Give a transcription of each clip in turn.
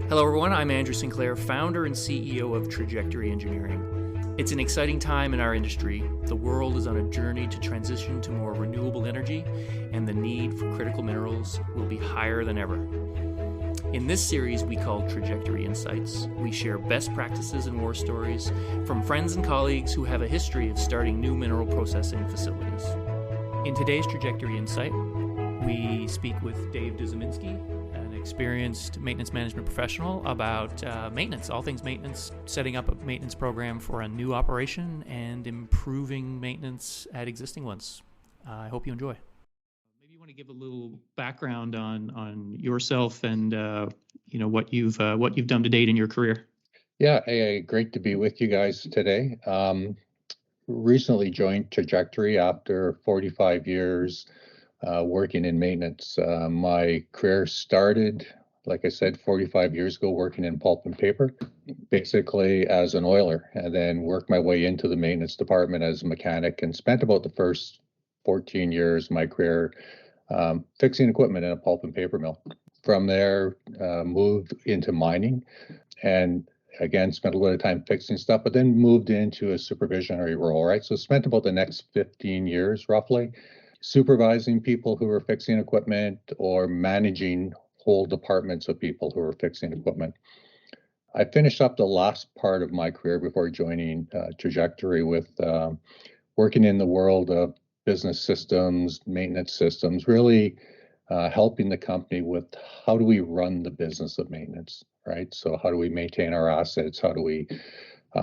Hello everyone, I'm Andrew Sinclair, founder and CEO of trajectorE Engineering. It's an exciting time in our industry. The world is on a journey to transition to more renewable energy, and the need for critical minerals will be higher than ever. In this series we call trajectorE Insights, we share best practices and war stories from friends and colleagues who have a history of starting new mineral processing facilities. In today's trajectorE Insight, we speak with Dave Duczeminski, an experienced maintenance management professional, about maintenance, all things maintenance, setting up a maintenance program for a new operation and improving maintenance at existing ones. I hope you enjoy. Maybe you want to give a little background on yourself and what you've done to date in your career. Yeah, great to be with you guys today. Recently joined trajectorE after 45 years working in maintenance. My career started, like I said, 45 years ago, working in pulp and paper, basically as an oiler, and then worked my way into the maintenance department as a mechanic and spent about the first 14 years of my career fixing equipment in a pulp and paper mill. From there, moved into mining and again, spent a lot of time fixing stuff, but then moved into a supervisionary role, right? So spent about the next 15 years roughly supervising people who were fixing equipment or managing whole departments of people who were fixing equipment. I finished up the last part of my career before joining trajectorE with working in the world of business systems, maintenance systems, really helping the company with how do we run the business of maintenance, right? So how do we maintain our assets? How do we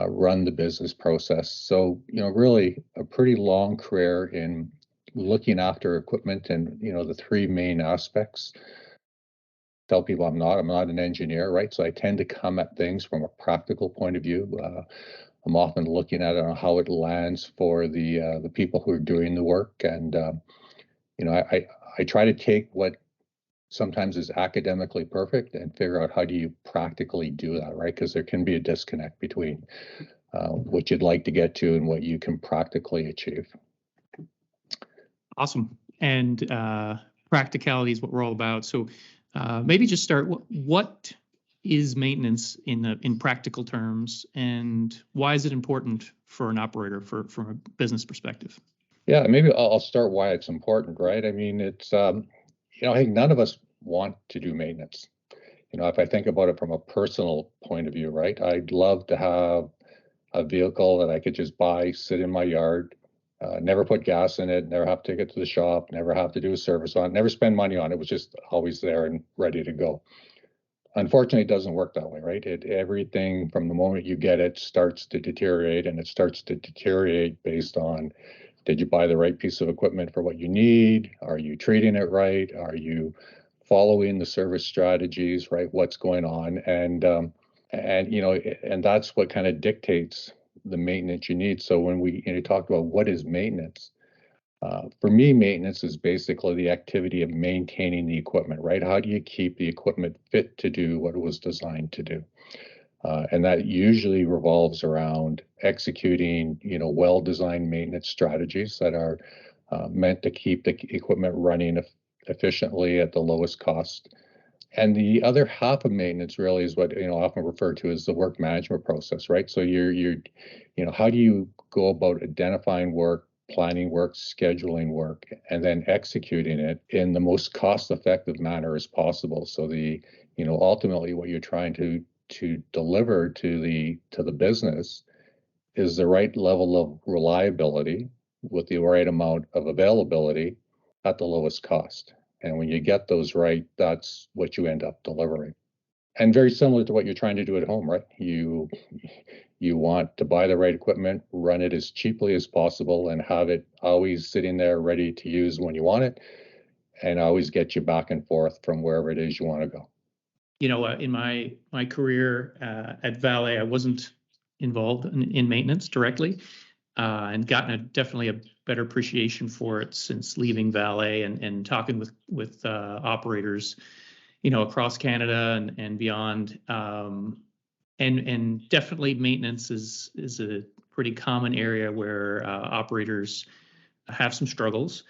run the business process? So, really a pretty long career in looking after equipment and, the three main aspects. Tell people I'm not an engineer, right? So I tend to come at things from a practical point of view. I'm often looking at it on how it lands for the people who are doing the work. And, I try to take what sometimes is academically perfect and figure out how do you practically do that, right? Because there can be a disconnect between what you'd like to get to and what you can practically achieve. Awesome. And practicality is what we're all about. So maybe just start, what is maintenance in practical terms, and why is it important for an operator from a business perspective? Yeah, maybe I'll start why it's important, right? I mean, it's, I think none of us want to do maintenance. If I think about it from a personal point of view, right? I'd love to have a vehicle that I could just buy, sit in my yard, never put gas in it, never have to take it to the shop, never have to do a service on it, never spend money on it. It was just always there and ready to go. Unfortunately, it doesn't work that way, right? Everything from the moment you get it starts to deteriorate, and it starts to deteriorate based on, did you buy the right piece of equipment for what you need? Are you treating it right? Are you following the service strategies, right? What's going on? And that's what kind of dictates the maintenance you need. So when we talk about what is maintenance, for me, maintenance is basically the activity of maintaining the equipment, right? How do you keep the equipment fit to do what it was designed to do? And that usually revolves around executing, well-designed maintenance strategies that are meant to keep the equipment running efficiently at the lowest cost. And the other half of maintenance really is what often referred to as the work management process, right? So you're how do you go about identifying work, planning work, scheduling work, and then executing it in the most cost-effective manner as possible. So ultimately what you're trying to deliver to the business is the right level of reliability with the right amount of availability at the lowest cost. And when you get those right, that's what you end up delivering. And very similar to what you're trying to do at home, right? You want to buy the right equipment, run it as cheaply as possible, and have it always sitting there ready to use when you want it, and always get you back and forth from wherever it is you want to go. In my career at Vale, I wasn't involved in maintenance directly, and gotten definitely a better appreciation for it since leaving Vale and talking with operators, across Canada and beyond. And definitely maintenance is a pretty common area where operators have some struggles.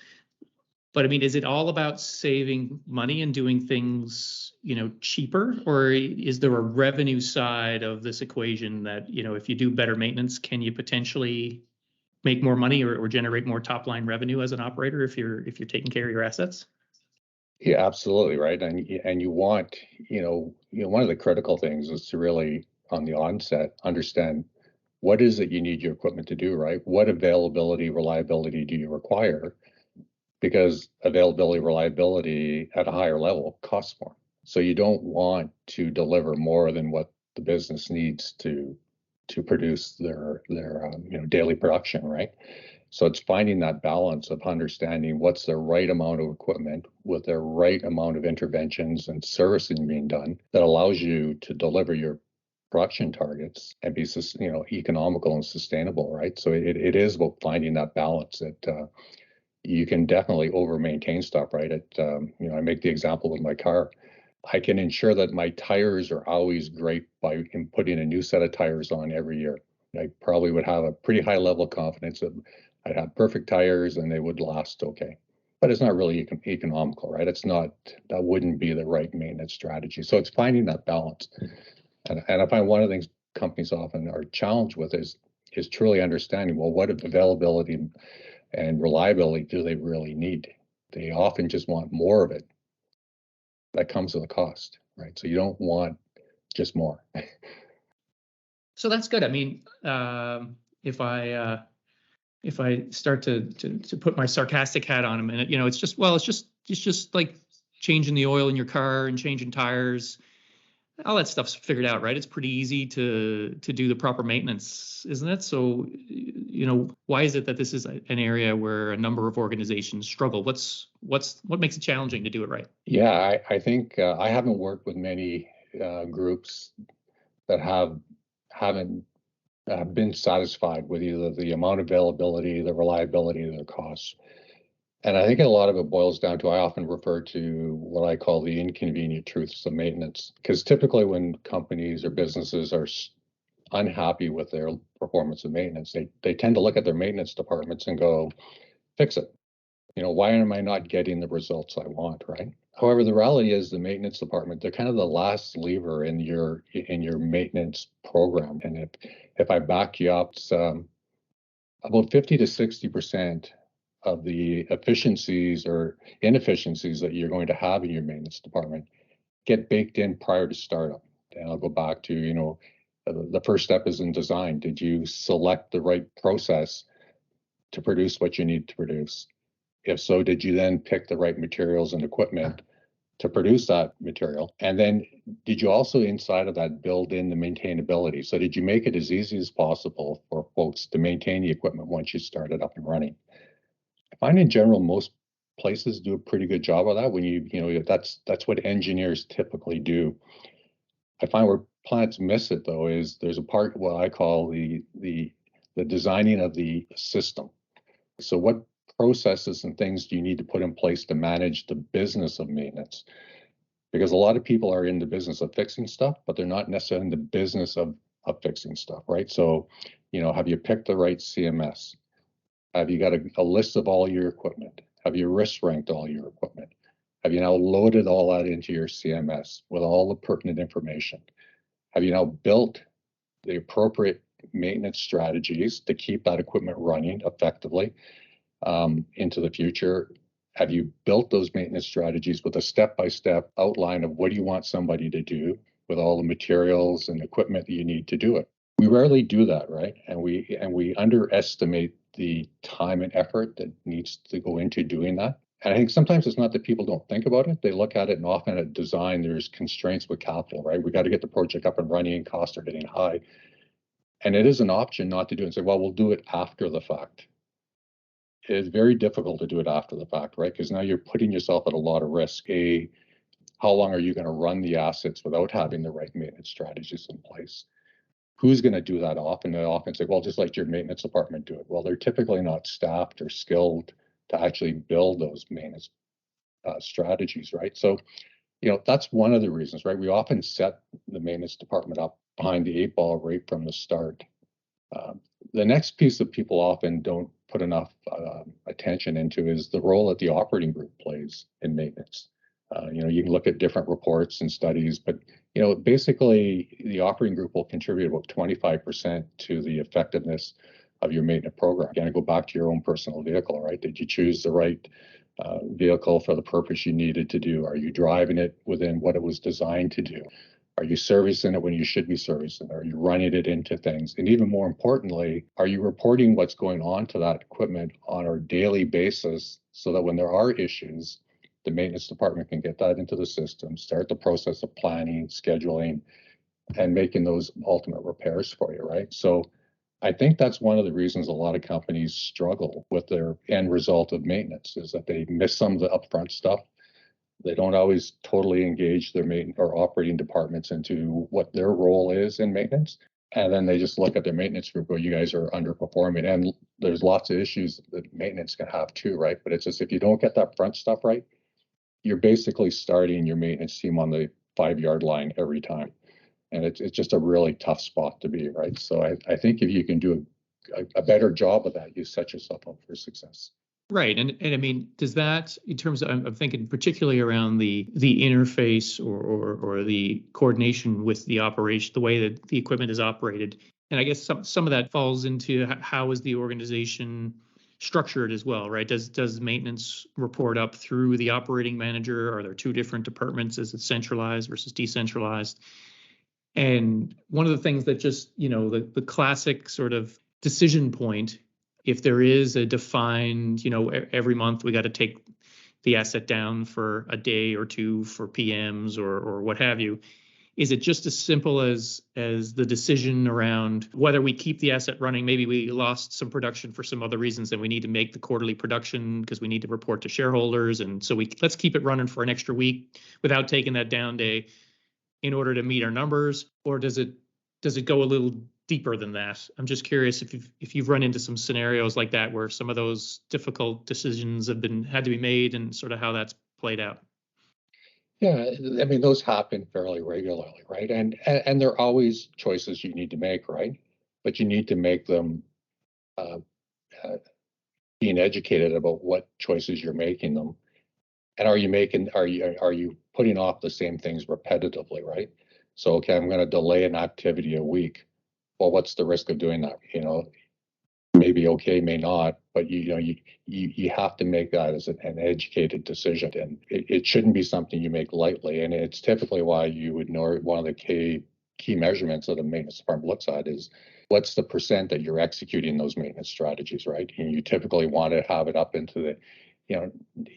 But I mean, is it all about saving money and doing things, cheaper, or is there a revenue side of this equation that, if you do better maintenance, can you potentially make more money or generate more top line revenue as an operator if you're taking care of your assets? Yeah, absolutely, right. And you want, one of the critical things is to really, on the onset, understand what is it you need your equipment to do, right? What availability, reliability do you require? Because availability, reliability at a higher level costs more. So you don't want to deliver more than what the business needs to produce their daily production, right? So it's finding that balance of understanding what's the right amount of equipment with the right amount of interventions and servicing being done that allows you to deliver your production targets and be economical and sustainable, right? So it is about finding that balance that you can definitely over maintain stuff, right? I make the example with my car. I can ensure that my tires are always great by putting a new set of tires on every year. I probably would have a pretty high level of confidence that I'd have perfect tires and they would last okay. But it's not really economical, right? That wouldn't be the right maintenance strategy. So it's finding that balance. And I find one of the things companies often are challenged with is truly understanding, well, what availability and reliability do they really need? They often just want more of it. That comes with a cost, right? So you don't want just more. So that's good. I mean, if I start to put my sarcastic hat on a minute, it's just like changing the oil in your car and changing tires. All that stuff's figured out, right? It's pretty easy to do the proper maintenance, isn't it? So, why is it that this is an area where a number of organizations struggle? What makes it challenging to do it right? Yeah, I think I haven't worked with many groups that haven't been satisfied with either the amount of availability, the reliability, or the costs. And I think a lot of it boils down to, I often refer to what I call the inconvenient truths of maintenance. Because typically when companies or businesses are unhappy with their performance of maintenance, they tend to look at their maintenance departments and go, fix it. Why am I not getting the results I want, right? However, the reality is the maintenance department, they're kind of the last lever in your maintenance program. And if I back you up, it's about 50 to 60% of the efficiencies or inefficiencies that you're going to have in your maintenance department get baked in prior to startup. And I'll go back to, the first step is in design. Did you select the right process to produce what you need to produce? If so, did you then pick the right materials and equipment to produce that material? And then did you also inside of that build in the maintainability? So did you make it as easy as possible for folks to maintain the equipment once you start it up and running? I find in general, most places do a pretty good job of that. When that's what engineers typically do. I find where plants miss it though is there's a part what I call the designing of the system. So what processes and things do you need to put in place to manage the business of maintenance? Because a lot of people are in the business of fixing stuff, but they're not necessarily in the business of fixing stuff, right? So, have you picked the right CMS? Have you got a list of all your equipment? Have you risk ranked all your equipment? Have you now loaded all that into your CMS with all the pertinent information? Have you now built the appropriate maintenance strategies to keep that equipment running effectively into the future? Have you built those maintenance strategies with a step-by-step outline of what do you want somebody to do with all the materials and equipment that you need to do it? We rarely do that, right? And we underestimate the time and effort that needs to go into doing that. And I think sometimes it's not that people don't think about it. They look at it, and often at design, there's constraints with capital, right? We got to get the project up and running, and costs are getting high. And it is an option not to do it and say, well, we'll do it after the fact. It is very difficult to do it after the fact, right? Because now you're putting yourself at a lot of risk. How long are you going to run the assets without having the right maintenance strategies in place? Who's going to do that often? They often say, well, just let your maintenance department do it. Well, they're typically not staffed or skilled to actually build those maintenance strategies, right? So, that's one of the reasons, right? We often set the maintenance department up behind the 8 ball right from the start. The next piece that people often don't put enough attention into is the role that the operating group plays in maintenance. You can look at different reports and studies, but basically the operating group will contribute about 25% to the effectiveness of your maintenance program. Again, go back to your own personal vehicle, right? Did you choose the right vehicle for the purpose you needed to do? Are you driving it within what it was designed to do? Are you servicing it when you should be servicing it? Are you running it into things? And even more importantly, are you reporting what's going on to that equipment on a daily basis so that when there are issues, the maintenance department can get that into the system, start the process of planning, scheduling, and making those ultimate repairs for you, right? So I think that's one of the reasons a lot of companies struggle with their end result of maintenance is that they miss some of the upfront stuff. They don't always totally engage their maintenance or operating departments into what their role is in maintenance. And then they just look at their maintenance group, go, you guys are underperforming. And there's lots of issues that maintenance can have too, right? But it's just if you don't get that front stuff right, you're basically starting your maintenance team on the 5-yard line every time. And it's just a really tough spot to be, right? So I think if you can do a better job of that, you set yourself up for success. Right. And I mean, does that, in terms of, I'm thinking particularly around the interface or the coordination with the operation, the way that the equipment is operated. And I guess some of that falls into how is the organization structured as well, right? Does maintenance report up through the operating manager? Are there two different departments? Is it centralized versus decentralized? And one of the things that just, the classic sort of decision point, if there is a defined, every month we got to take the asset down for a day or two for PMs or what have you, is it just as simple as the decision around whether we keep the asset running? Maybe we lost some production for some other reasons and we need to make the quarterly production because we need to report to shareholders. And so let's keep it running for an extra week without taking that down day in order to meet our numbers? Or does it go a little deeper than that? I'm just curious if you've run into some scenarios like that where some of those difficult decisions had to be made and sort of how that's played out. Yeah, I mean, those happen fairly regularly, right? And there are always choices you need to make, right? But you need to make them being educated about what choices you're making them. And are you putting off the same things repetitively, right? So, okay, I'm going to delay an activity a week. Well, what's the risk of doing that? Maybe okay, may not, but you have to make that as an educated decision, and it shouldn't be something you make lightly. And it's typically why you would know one of the key measurements that a maintenance department looks at is what's the percent that you're executing those maintenance strategies, right? And you typically want to have it up into the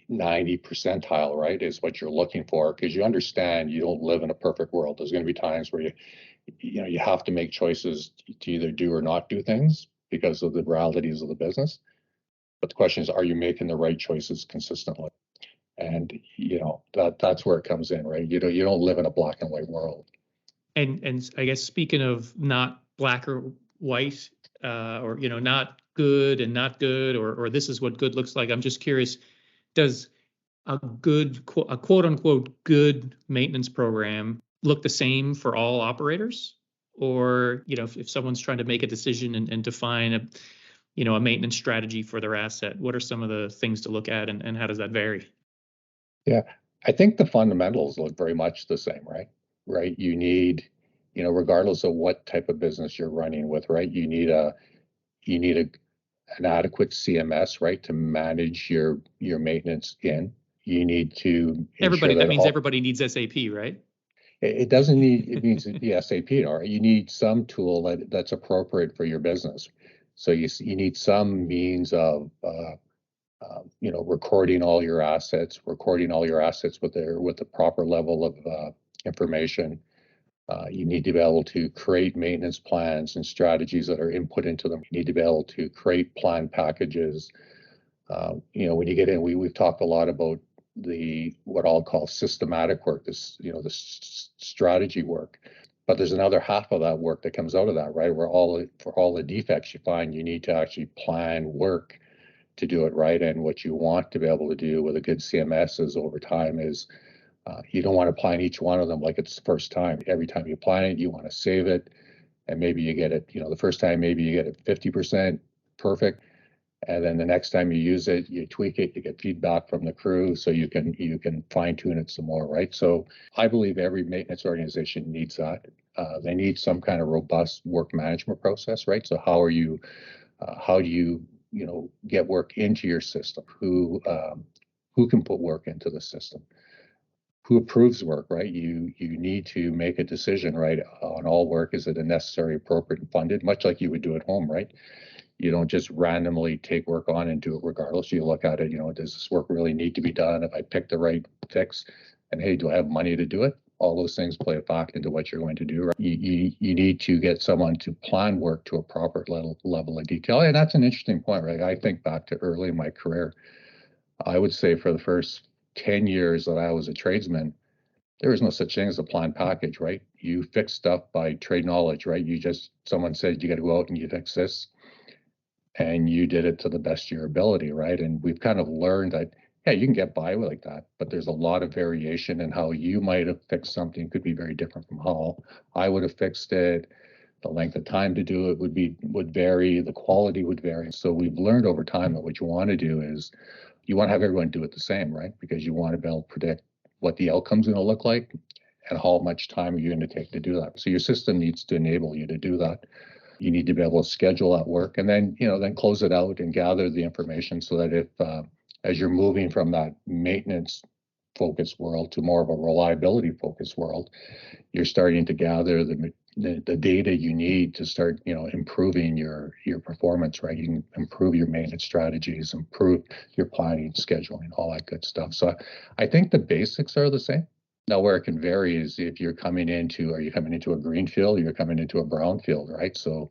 90 percentile, right, is what you're looking for, because you understand you don't live in a perfect world. There's going to be times where you have to make choices to either do or not do things because of the realities of the business. But the question is, are you making the right choices consistently? And that's where it comes in, right? You don't live in a black and white world. And I guess speaking of not black or white, or not good and not good, or this is what good looks like, I'm just curious, does a quote unquote good maintenance program look the same for all operators? Or if someone's trying to make a decision and define a maintenance strategy for their asset, what are some of the things to look at, and how does that vary? Yeah, I think the fundamentals look very much the same, right? Right. You need, regardless of what type of business you're running with, right? You need an adequate CMS, right, to manage your maintenance in. You need to everybody needs SAP, right? It doesn't need, it means the SAP, or you need some tool that's appropriate for your business. So you need some means of recording all your assets with the proper level of information. You need to be able to create maintenance plans and strategies that are input into them. You need to be able to create plan packages. When you get in, we've talked a lot about what I'll call systematic work, the strategy work. But there's another half of that work that comes out of that, right? Where for all the defects you find, you need to actually plan work to do it right. And what you want to be able to do with a good CMS is over time is you don't want to plan each one of them like it's the first time. Every time you plan it, you want to save it. And maybe you get it, the first time, maybe you get it 50% perfect. And then the next time you use it, you tweak it, you get feedback from the crew so you can fine tune it some more, right? So I believe every maintenance organization needs that. They need some kind of robust work management process, right? So how do you get work into your system? Who can put work into the system? Who approves work, right? You need to make a decision, right, on all work. Is it a necessary, appropriate, and funded? Much like you would do at home, right? You don't just randomly take work on and do it regardless. You look at it, does this work really need to be done? If I pick the right fix, and hey, do I have money to do it? All those things play a factor into what you're going to do, right? You need to get someone to plan work to a proper level of detail. And that's an interesting point, right? I think back to early in my career. I would say for the first 10 years that I was a tradesman, there was no such thing as a planned package, right? You fix stuff by trade knowledge, right? Someone said you got to go out and you fix this, and you did it to the best of your ability, right? And we've kind of learned that, yeah, you can get by with like that, but there's a lot of variation in how you might have fixed something could be very different from how I would have fixed it. The length of time to do it would vary, the quality would vary. So we've learned over time that what you want to do is you want to have everyone do it the same, right? Because you want to be able to predict what the outcome's going to look like and how much time are you going to take to do that. So your system needs to enable you to do that. You need to be able to schedule that work and then close it out and gather the information so that if as you're moving from that maintenance focused world to more of a reliability focused world, you're starting to gather the data you need to start improving your performance, right? You can improve your maintenance strategies, improve your planning, scheduling, all that good stuff. So I think the basics are the same. Now, where it can vary is if are you coming into a green field, or you're coming into a brown field, right? So,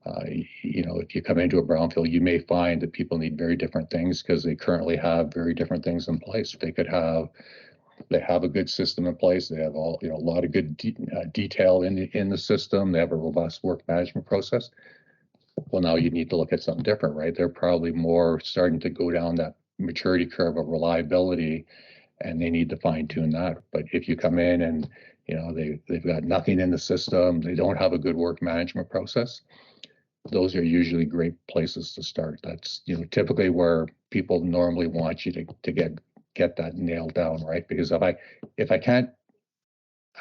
if you come into a brown field, you may find that people need very different things because they currently have very different things in place. They have a good system in place. They have a lot of good detail in the system. They have a robust work management process. Well, now you need to look at something different, right? They're probably more starting to go down that maturity curve of reliability, and they need to fine tune that. But if you come in and they've got nothing in the system, they don't have a good work management process, those are usually great places to start. That's typically where people normally want you to get that nailed down, right? Because if I can't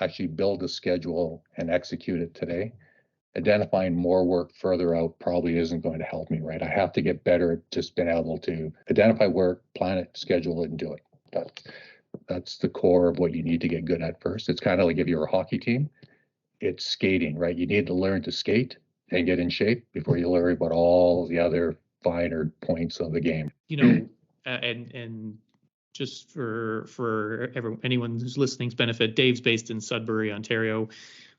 actually build a schedule and execute it today, identifying more work further out probably isn't going to help me, right? I have to get better at just being able to identify work, plan it, schedule it, and do it. That's the core of what you need to get good at first. It's kind of like if you're a hockey team, it's skating, right? You need to learn to skate and get in shape before you learn about all the other finer points of the game. And just for anyone who's listening's benefit, Dave's based in Sudbury, Ontario.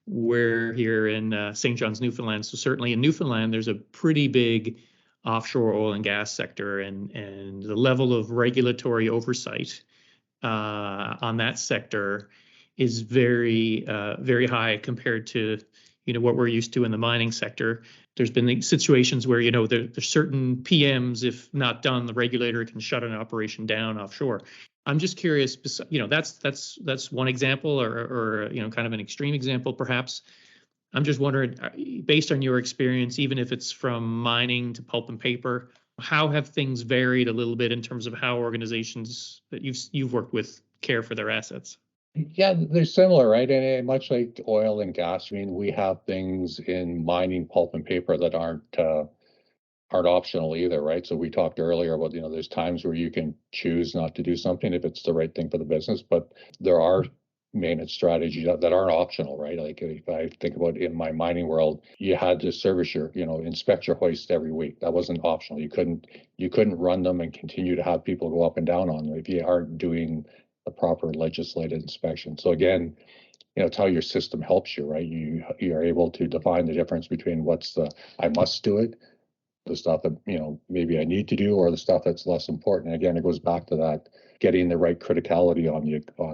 We're here in St. John's, Newfoundland. So certainly in Newfoundland, there's a pretty big offshore oil and gas sector, and the level of regulatory oversight on that sector is very high compared to what we're used to in the mining sector. There's been situations where there's certain PMs, if not done, the regulator can shut an operation down offshore. I'm just curious, that's one example, or kind of an extreme example perhaps. I'm just wondering, based on your experience, even if it's from mining to pulp and paper, how have things varied a little bit in terms of how organizations that you've worked with care for their assets? Yeah, they're similar, right? And much like oil and gas, we have things in mining, pulp and paper that aren't optional either, right? So we talked earlier about, there's times where you can choose not to do something if it's the right thing for the business, but there are maintenance strategies that aren't optional, right? Like if I think about in my mining world, you had to service your, inspect your hoist every week. That wasn't optional. You couldn't run them and continue to have people go up and down on them if you aren't doing the proper legislated inspection. So again, it's how your system helps you, right? You're able to define the difference between what's the I must do it, the stuff that maybe I need to do, or the stuff that's less important. And again, it goes back to that getting the right criticality on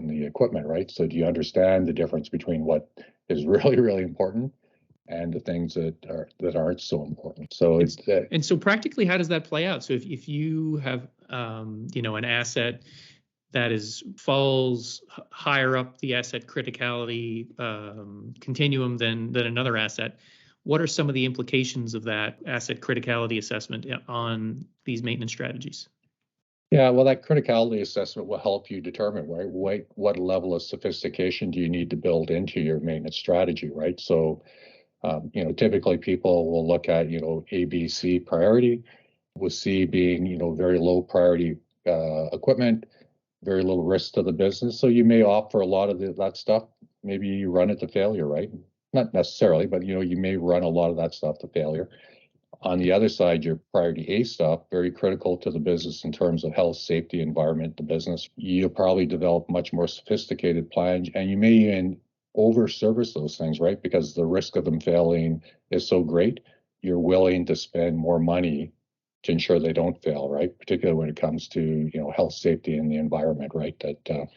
the equipment, right? So do you understand the difference between what is really, really important and the things that aren't so important? So and so practically, how does that play out? So if you have an asset that falls higher up the asset criticality continuum than another asset, What are some of the implications of that asset criticality assessment on these maintenance strategies? Yeah, well, that criticality assessment will help you determine, right, what level of sophistication do you need to build into your maintenance strategy, right? So, typically people will look at, A, B, C priority, with C being, very low priority equipment, very little risk to the business. So you may opt for a lot of that stuff. Maybe you run it to failure, right? Not necessarily, but, you may run a lot of that stuff to failure. On the other side, your priority A stuff, very critical to the business in terms of health, safety, environment, the business. You'll probably develop much more sophisticated plans, and you may even over service those things, right? Because the risk of them failing is so great, you're willing to spend more money to ensure they don't fail, right? Particularly when it comes to, health, safety, and the environment, right? That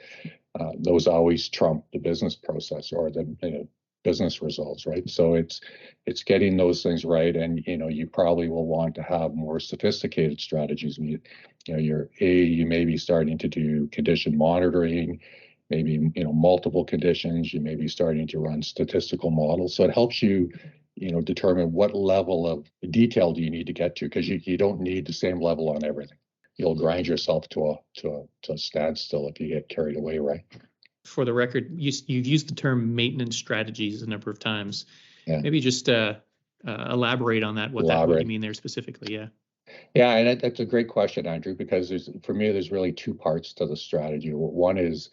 those always trump the business process or the business results, right? So it's getting those things right, and you probably will want to have more sophisticated strategies. You may be starting to do condition monitoring, maybe multiple conditions. You may be starting to run statistical models, so it helps you determine what level of detail do you need to get to, because you don't need the same level on everything. You'll grind yourself to a standstill if you get carried away, right? For the record, you've used the term maintenance strategies a number of times. Yeah. Maybe just elaborate on that, what you mean there specifically. Yeah. Yeah, and that's a great question, Andrew, because there's really two parts to the strategy. One is,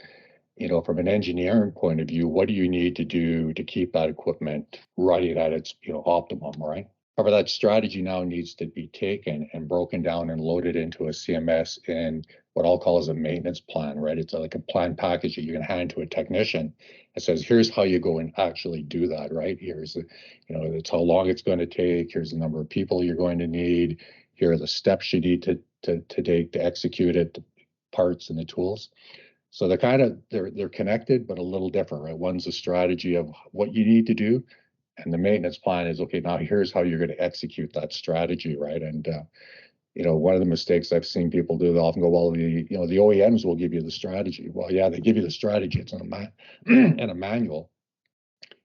from an engineering point of view, what do you need to do to keep that equipment running at its, optimum, right? However, that strategy now needs to be taken and broken down and loaded into a CMS in what I'll call as a maintenance plan, right? It's like a plan package that you can hand to a technician. It says, here's how you go and actually do that, right? Here's, it's how long it's going to take. Here's the number of people you're going to need. Here are the steps you need to take to execute it, the parts and the tools. So they're connected, but a little different, right? One's a strategy of what you need to do, and the maintenance plan is, okay, now here's how you're going to execute that strategy, right? And one of the mistakes I've seen people do, they often go, well, the OEMs will give you the strategy. Well, yeah, they give you the strategy. It's in a manual.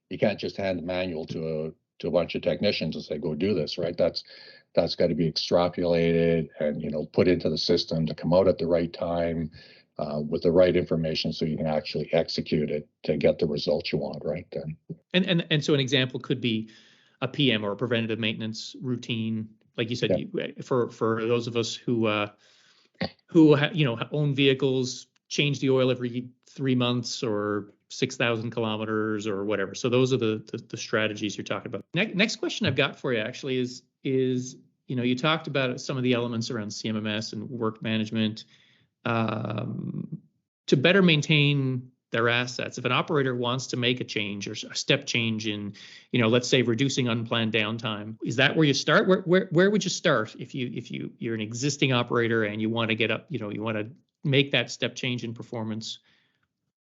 You can't just hand the manual to a bunch of technicians and say, go do this, right? That's got to be extrapolated and put into the system to come out at the right time, with the right information, so you can actually execute it to get the results you want, right? And so an example could be a PM or a preventative maintenance routine, like you said. Yeah. For those of us who own vehicles, change the oil every 3 months or 6,000 kilometers or whatever. So those are the strategies you're talking about. Next question I've got for you actually is you talked about some of the elements around CMMS and work management. To better maintain their assets, if an operator wants to make a change or a step change in, let's say reducing unplanned downtime, is that where you start? Where would you start if you're an existing operator and you want to get up, you want to make that step change in performance?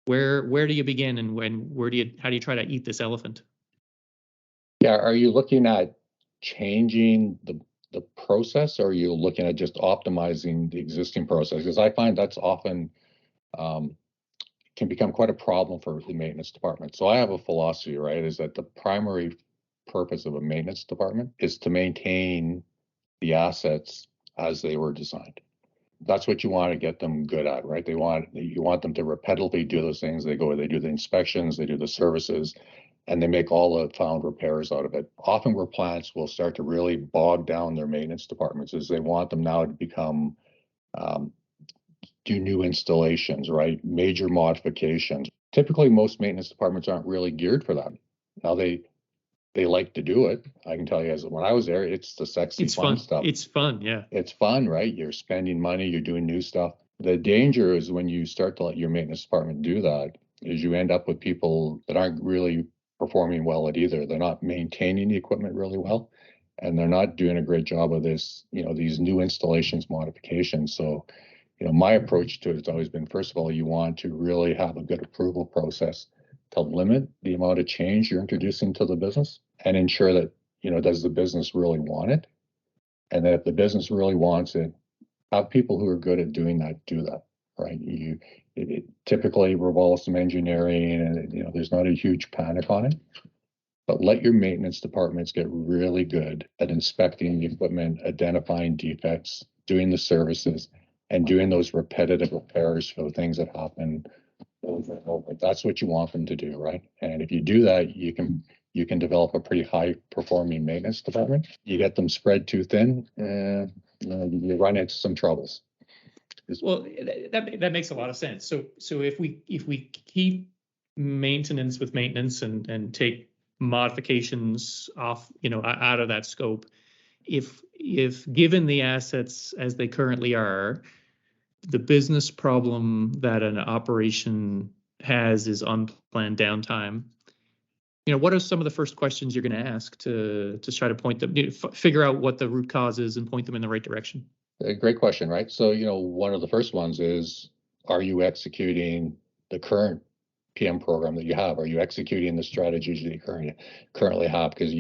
Where do you begin, and how do you try to eat this elephant? Yeah, are you looking at changing the process, or are you looking at just optimizing the existing process? Because I find that's often can become quite a problem for the maintenance department. So I have a philosophy, right, is that the primary purpose of a maintenance department is to maintain the assets as they were designed. That's what you want to get them good at, right? You want them to repetitively do those things. They do the inspections, they do the services, and they make all the found repairs out of it. Often where plants will start to really bog down their maintenance departments is they want them now to become, do new installations, right? Major modifications. Typically, most maintenance departments aren't really geared for that. Now they like to do it. I can tell you, as when I was there, it's the sexy fun stuff. It's fun, yeah. It's fun, right? You're spending money, you're doing new stuff. The danger is when you start to let your maintenance department do that, is you end up with people that aren't really performing well at either. They're not maintaining the equipment really well, and they're not doing a great job of this, these new installations, modifications. So, my approach to it has always been, first of all, you want to really have a good approval process to limit the amount of change you're introducing to the business and ensure that, does the business really want it? And that if the business really wants it, have people who are good at doing that, do that, right? It typically revolves some engineering, and, there's not a huge panic on it. but let your maintenance departments get really good at inspecting the equipment, identifying defects, doing the services, and doing those repetitive repairs for the things that happen over and over. That's what you want them to do, right? And if you do that, you can develop a pretty high performing maintenance department. You get them spread too thin, you run into some troubles. Well, that makes a lot of sense. So if we keep maintenance with maintenance and take modifications off, out of that scope, if given the assets as they currently are, the business problem that an operation has is unplanned downtime. What are some of the first questions you're going to ask to try to point them, figure out what the root cause is and point them in the right direction? A great question, right? So, one of the first ones is, are you executing the current PM program that you have? Are you executing the strategies that you currently have? Because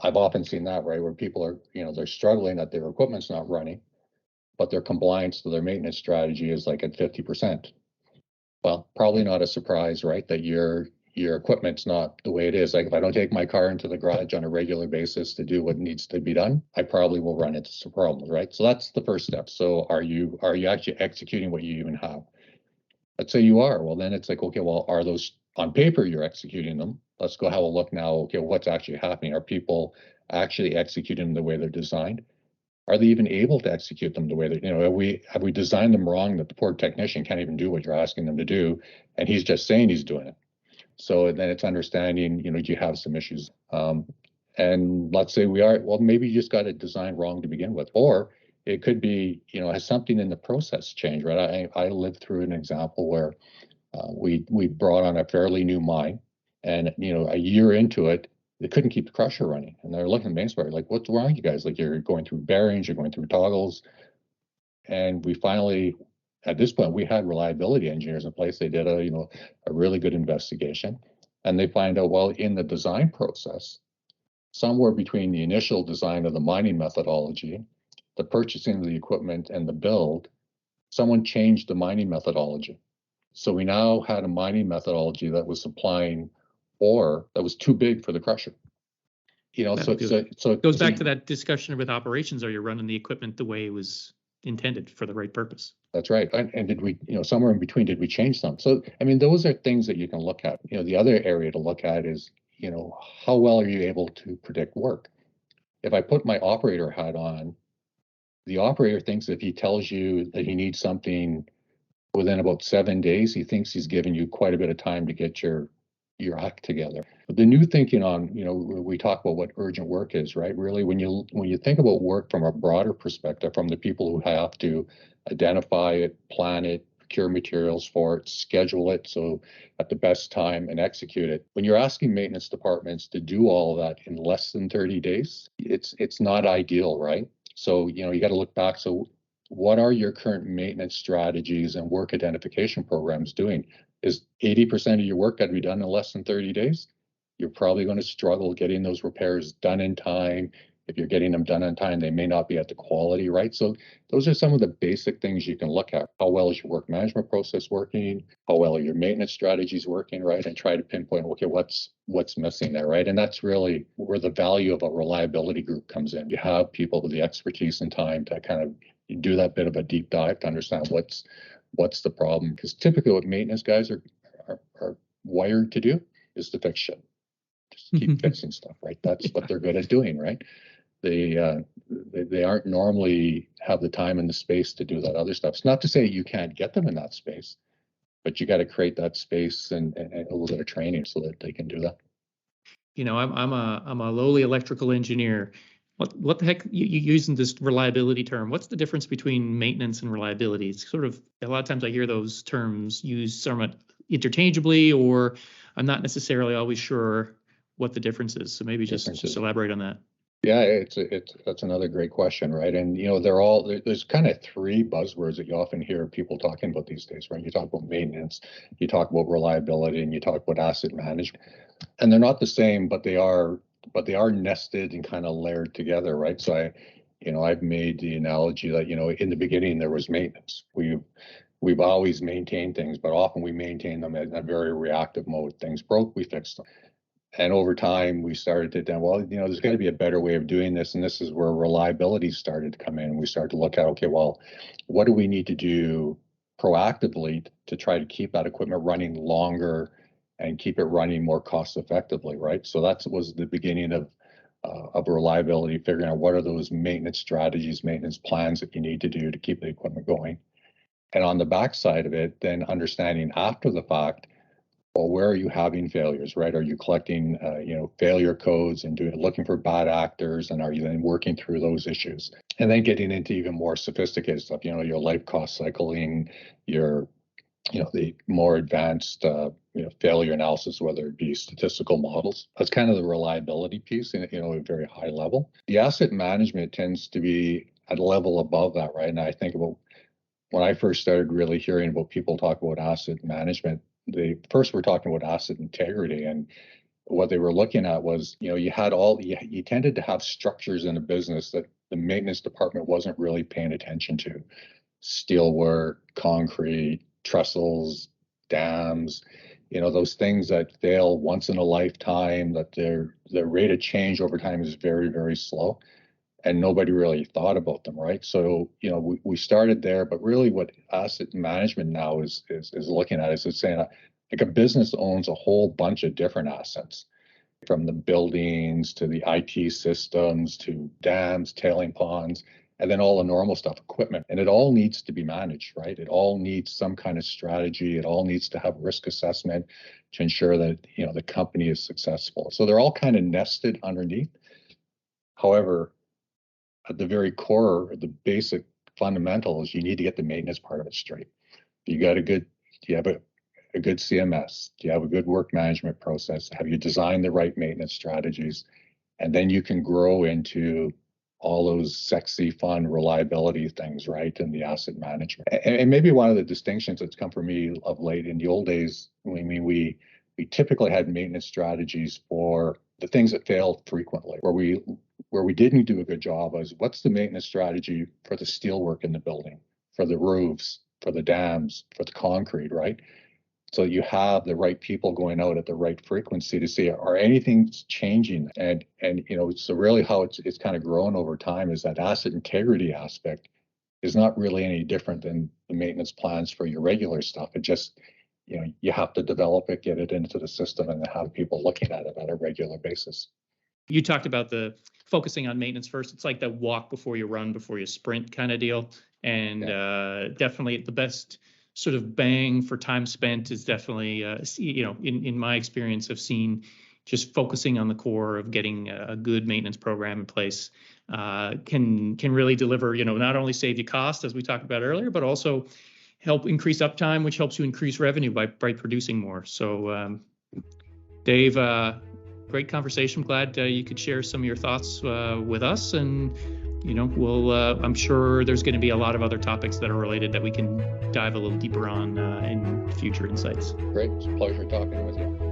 I've often seen that, right, where people are, they're struggling that their equipment's not running, but their compliance to their maintenance strategy is like at 50%. Well, probably not a surprise, right, that your equipment's not the way it is. Like if I don't take my car into the garage on a regular basis to do what needs to be done, I probably will run into some problems, right? So that's the first step. So are you actually executing what you even have? Let's say you are. Well, then it's like, okay, well, are those on paper you're executing them? Let's go have a look now. Okay, what's actually happening? Are people actually executing them the way they're designed? Are they even able to execute them the way that, have we designed them wrong that the poor technician can't even do what you're asking them to do, and he's just saying he's doing it? So then it's understanding, do you have some issues? And let's say we are, well, maybe you just got it designed wrong to begin with, or it could be, has something in the process changed, right? I lived through an example where we brought on a fairly new mine, and a year into it, they couldn't keep the crusher running, and they're looking at main spark like, what's wrong, you guys? Like you're going through bearings, you're going through toggles, and we finally, at this point, we had reliability engineers in place. They did a really good investigation, and they find out, well, in the design process, somewhere between the initial design of the mining methodology, the purchasing of the equipment, and the build, someone changed the mining methodology. So we now had a mining methodology that was supplying ore that was too big for the crusher. So it goes back to that discussion with operations. Are you running the equipment the way it was intended for the right purpose? That's right. And did we, somewhere in between, did we change some? So, those are things that you can look at. The other area to look at is, how well are you able to predict work? If I put my operator hat on, the operator thinks if he tells you that he needs something within about 7 days, he thinks he's giving you quite a bit of time to get your act together. But the new thinking on, we talk about what urgent work is, right? Really, when you think about work from a broader perspective, from the people who have to identify it, plan it, procure materials for it, schedule it so at the best time, and execute it. When you're asking maintenance departments to do all of that in less than 30 days, it's not ideal, right? So, you got to look back. So what are your current maintenance strategies and work identification programs doing? Is 80% of your work got to be done in less than 30 days? You're probably going to struggle getting those repairs done in time. If you're getting them done on time, they may not be at the quality, right? So those are some of the basic things you can look at. How well is your work management process working? How well are your maintenance strategies working, right? And try to pinpoint, okay, what's missing there, right? And that's really where the value of a reliability group comes in. You have people with the expertise and time to kind of do that bit of a deep dive to understand what's the problem. Because typically what maintenance guys are wired to do is to fix shit. Just keep fixing stuff, right? That's what they're good at doing, right? They aren't normally have the time and the space to do that other stuff. It's not to say you can't get them in that space, but you got to create that space and a little bit of training so that they can do that. I'm a lowly electrical engineer. What the heck, you using this reliability term? What's the difference between maintenance and reliability? It's sort of, a lot of times I hear those terms used somewhat interchangeably, or I'm not necessarily always sure what the difference is. So maybe just elaborate on that. Yeah, that's another great question, right? And there's kind of three buzzwords that you often hear people talking about these days, right? You talk about maintenance, you talk about reliability, and you talk about asset management. And they're not the same, but they are nested and kind of layered together, right? So I've made the analogy that, in the beginning there was maintenance. We've always maintained things, but often we maintain them in a very reactive mode. Things broke, we fixed them. And over time, we started to, well, there's got to be a better way of doing this. And this is where reliability started to come in. And we started to look at, okay, well, what do we need to do proactively to try to keep that equipment running longer and keep it running more cost effectively, right? So that was the beginning of reliability, figuring out what are those maintenance strategies, maintenance plans that you need to do to keep the equipment going. And on the backside of it, then understanding after the fact, well, where are you having failures, right? Are you collecting, failure codes and looking for bad actors, and are you then working through those issues? And then getting into even more sophisticated stuff, your life cost cycling, your, the more advanced, failure analysis, whether it be statistical models. That's kind of the reliability piece, and at a very high level. The asset management tends to be at a level above that, right? And I think about when I first started really hearing about people talk about asset management, they first were talking about asset integrity, and what they were looking at was, you tended to have structures in a business that the maintenance department wasn't really paying attention to. Steelwork, concrete, trestles, dams, those things that fail once in a lifetime, that their rate of change over time is very, very slow. And nobody really thought about them, right? So, we started there, but really what asset management now is looking at is it's saying like a business owns a whole bunch of different assets, from the buildings to the IT systems to dams, tailing ponds, and then all the normal stuff, equipment. And it all needs to be managed, right? It all needs some kind of strategy. It all needs to have risk assessment to ensure that, the company is successful. So they're all kind of nested underneath. However, at the very core, the basic fundamentals, you need to get the maintenance part of it straight. Do you have a good CMS? Do you have a good work management process? Have you designed the right maintenance strategies? And then you can grow into all those sexy, fun reliability things, right? And the asset management. And maybe one of the distinctions that's come for me of late, in the old days, we typically had maintenance strategies for the things that failed frequently, where we didn't do a good job was, what's the maintenance strategy for the steelwork in the building, for the roofs, for the dams, for the concrete, right? So you have the right people going out at the right frequency to see, are anything's changing? And so really how it's kind of grown over time is that asset integrity aspect is not really any different than the maintenance plans for your regular stuff. It just, you have to develop it, get it into the system, and have people looking at it on a regular basis. You talked about the focusing on maintenance first. It's like the walk before you run, before you sprint kind of deal. And definitely the best sort of bang for time spent is definitely, in my experience, I've seen just focusing on the core of getting a good maintenance program in place can really deliver, not only save you cost, as we talked about earlier, but also help increase uptime, which helps you increase revenue by producing more. So, Dave, great conversation. Glad you could share some of your thoughts with us, and we'll. I'm sure there's going to be a lot of other topics that are related that we can dive a little deeper on in future insights. Great, it's a pleasure talking with you.